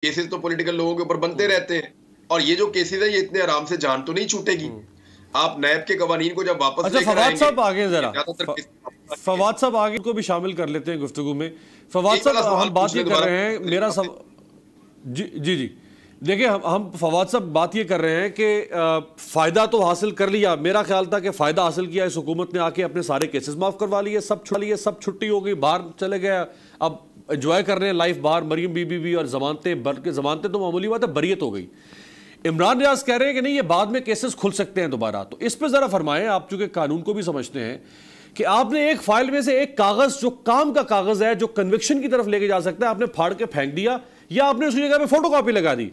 Cases تو political لوگوں کے اوپر بنتے رہتے ہیں، اور یہ جو کیسز ہے یہ اتنے آرام سے جان تو نہیں چھوٹے گی. آپ نیب کے قوانین کو جب واپس لے کر فواد آئیں گے، صاحب آگے ذرا، زیادہ تر فواد صاحب آگے کو بھی شامل کر لیتے ہیں گفتگو میں. فواد ایک والا صاحب سوال ہم بات یہ کر رہے ہیں، میرا جی دیکھیں ہم فواد صاحب بات یہ کر رہے ہیں کہ فائدہ تو حاصل کر لیا، میرا خیال تھا کہ فائدہ حاصل کیا اس حکومت نے، آ کے اپنے سارے کیسز معاف کروا لیے، سب چھٹی ہو گئی، باہر چلے گئے، اب انجوائے کر رہے ہیں لائف باہر، مریم بی بی بھی، اور ضمانتیں، بلکہ ضمانتیں تو معمولی بات ہے، بریت ہو گئی. عمران ریاض کہہ رہے ہیں کہ نہیں یہ بعد میں کیسز کھل سکتے ہیں دوبارہ. تو اس پہ ذرا فرمائیں، آپ چونکہ قانون کو بھی سمجھتے ہیں، کہ آپ نے ایک فائل میں سے ایک کاغذ جو کام کا کاغذ ہے، جو کنوکشن کی طرف لے کے جا سکتا ہے، آپ نے پھاڑ کے پھینک دیا، یا آپ نے اس جگہ پہ فوٹو کاپی لگا دی،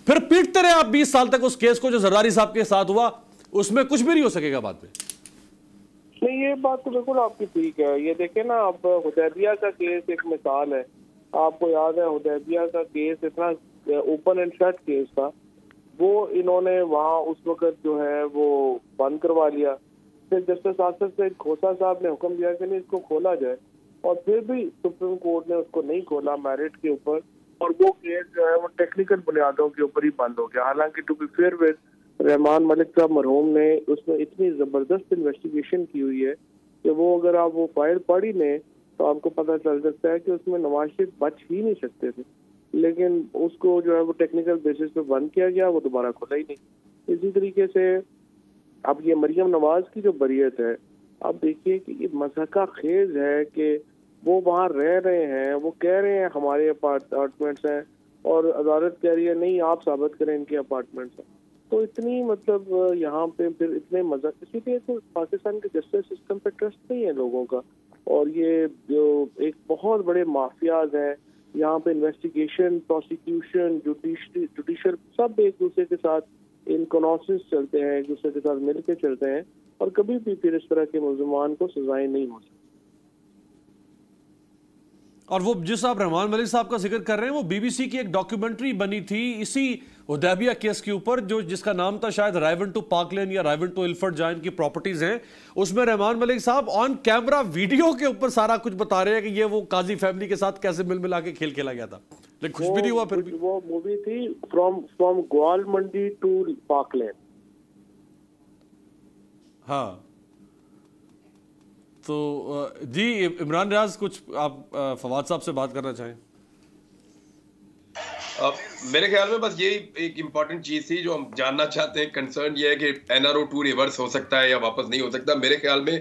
پھر پیٹتے رہے آپ 20 سال تک اس کیس کو جو زرداری صاحب کے ساتھ ہوا، اس میں کچھ بھی نہیں ہو سکے گا بعد میں. نہیں، یہ بات تو بالکل آپ کی ٹھیک ہے. یہ دیکھیں نا، اب حدیبیہ کا کیس ایک مثال ہے. آپ کو یاد ہے حدیبیہ کا کیس اتنا اوپن اینڈ شٹ کیس تھا، وہ انہوں نے وہاں اس وقت جو ہے وہ بند کروا لیا. پھر جسٹس آصف سعید کھوسہ صاحب نے حکم دیا کہ نہیں اس کو کھولا جائے، اور پھر بھی سپریم کورٹ نے اس کو نہیں کھولا میرٹ کے اوپر، اور وہ کیس جو ہے وہ ٹیکنیکل بنیادوں کے اوپر ہی بند ہو گیا. حالانکہ to be fair with Rehman Malik صاحب مرحوم نے اس میں اتنی زبردست انویسٹیگیشن کی ہوئی ہے کہ وہ اگر آپ وہ فائل پڑھ ہی لیں تو آپ کو پتہ چل سکتا ہے کہ اس میں نواز شریف بچ ہی نہیں سکتے تھے، لیکن اس کو جو ہے وہ ٹیکنیکل بیسس پہ بند کیا گیا، وہ دوبارہ کھلا ہی نہیں. اسی طریقے سے اب یہ مریم نواز کی جو بریت ہے، اب دیکھیے کہ یہ مضحکہ خیز ہے کہ وہ وہاں رہ رہے ہیں، وہ کہہ رہے ہیں ہمارے اپارٹمنٹس ہیں، اور عدالت کہہ رہی ہے نہیں آپ ثابت کریں ان کے اپارٹمنٹس ہیں. تو اتنی مطلب یہاں پہ پھر اتنے مذہب، اسی لیے تو پاکستان کے جسٹس سسٹم پہ ٹرسٹ نہیں ہے لوگوں کا. اور یہ جو ایک بہت بڑے مافیاز ہیں یہاں پہ، انویسٹیگیشن، پروسیکیوشن، جوڈیشل سب ایک دوسرے کے ساتھ ان کنورسز چلتے ہیں، ایک دوسرے کے ساتھ مل کے چلتے ہیں، اور کبھی بھی پھر اس طرح کے ملزمان کو سزائیں نہیں ہو سکتی. اور وہ جس آپ رحمان ملک صاحب کا ذکر کر رہے ہیں، وہ بی بی سی کی ایک ڈاکیومنٹری بنی تھی اسی حدیبیہ کیس کے اوپر، جس کا نام تھا شاید رائیون ٹو پارک لین یا رائیون ٹو الفرڈ، جہاں ان کی پراپرٹیز ہیں. اس میں رحمان ملک صاحب آن کیمرہ ویڈیو کے اوپر سارا کچھ بتا رہے ہیں کہ یہ وہ قاضی فیملی کے ساتھ کیسے مل ملا کے کھیل کھیلا گیا تھا، لیکن کچھ بھی نہیں ہوا. پھر بھی وہ مووی تھی فرام گوال منڈی ٹو پارک لین. ہاں تو جی عمران ریاض کچھ آپ فواد صاحب سے بات کرنا چاہیں؟ میرے خیال میں بس یہی ایک امپورٹنٹ چیز تھی جو ہم جاننا چاہتے ہیں. کنسرن یہ ہے کہ NRO2 ریورس ہو سکتا ہے یا واپس نہیں ہو سکتا. میرے خیال میں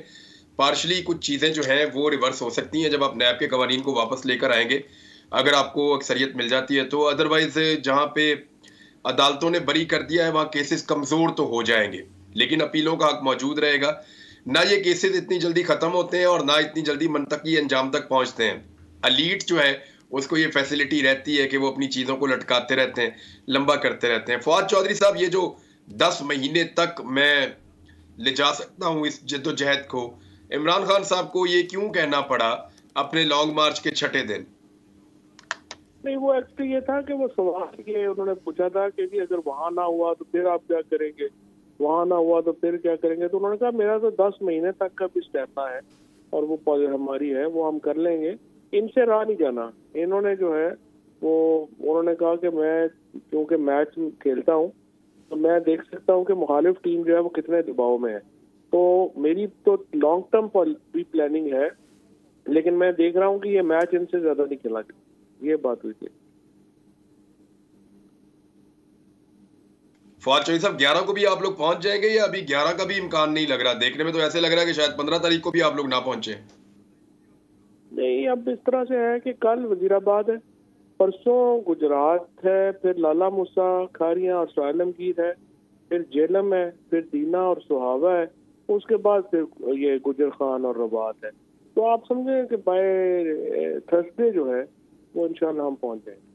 پارشلی کچھ چیزیں جو ہیں وہ ریورس ہو سکتی ہیں جب آپ نیب کے قوانین کو واپس لے کر آئیں گے، اگر آپ کو اکثریت مل جاتی ہے تو. ادروائز جہاں پہ عدالتوں نے بری کر دیا ہے وہاں کیسز کمزور تو ہو جائیں گے، لیکن اپیلوں کا حق موجود رہے گا. نہ یہ کیسز اتنی جلدی ختم ہوتے ہیں اور نہ اتنی جلدی منطقی انجام تک پہنچتے ہیں. الیٹ جو ہے اس کو یہ فیسلٹی رہتی ہے کہ وہ اپنی چیزوں کو لٹکاتے رہتے ہیں، لمبا کرتے رہتے ہیں. فواد چودھری صاحب، یہ جو 10 مہینے تک میں لے جا سکتا ہوں اس جد و جہد کو، عمران خان صاحب کو یہ کیوں کہنا پڑا اپنے لانگ مارچ کے 6 دن؟ نہیں، وہ ایکچولی یہ تھا کہ وہ سوال یہ انہوں نے پوچھا تھا کہ اگر وہاں نہ ہوا تو پھر آپ کیا کریں گے، وہاں نہ ہوا تو پھر کیا کریں گے. تو انہوں نے کہا میرا تو 10 مہینے تک کا بھی اسٹیپا ہے اور وہ ہماری ہے، وہ ہم کر لیں گے، ان سے راہ نہیں جانا. انہوں نے جو ہے وہ انہوں نے کہا کہ میں کیونکہ میچ کھیلتا ہوں تو میں دیکھ سکتا ہوں کہ مخالف ٹیم جو ہے وہ کتنے دباؤ میں ہے. تو میری تو لانگ ٹرم بھی پلاننگ ہے، لیکن میں دیکھ رہا ہوں کہ یہ میچ ان سے زیادہ نہیں کھیلا جائے. یہ بات ہوئی تھی. فواد چودھری صاحب، 11 کو بھی آپ لوگ پہنچ جائیں گے یا ابھی 11 کا بھی امکان نہیں لگ رہا؟ دیکھنے میں تو ایسے لگ رہا ہے کہ شاید 15 تاریخ کو بھی آپ لوگ نہ پہنچے. نہیں، اب اس طرح سے ہے کہ کل وزیر آباد ہے، پرسوں گجرات ہے، پھر لالا موسا، کھاریاں اور سہارنگیر ہے، پھر جیلم ہے، پھر دینا اور سہاوا ہے، اس کے بعد پھر یہ گجر خان اور رباط ہے. تو آپ سمجھیں کہ بائی تھرسڈے جو ہے وہ انشاءاللہ ہم پہنچ جائیں گے.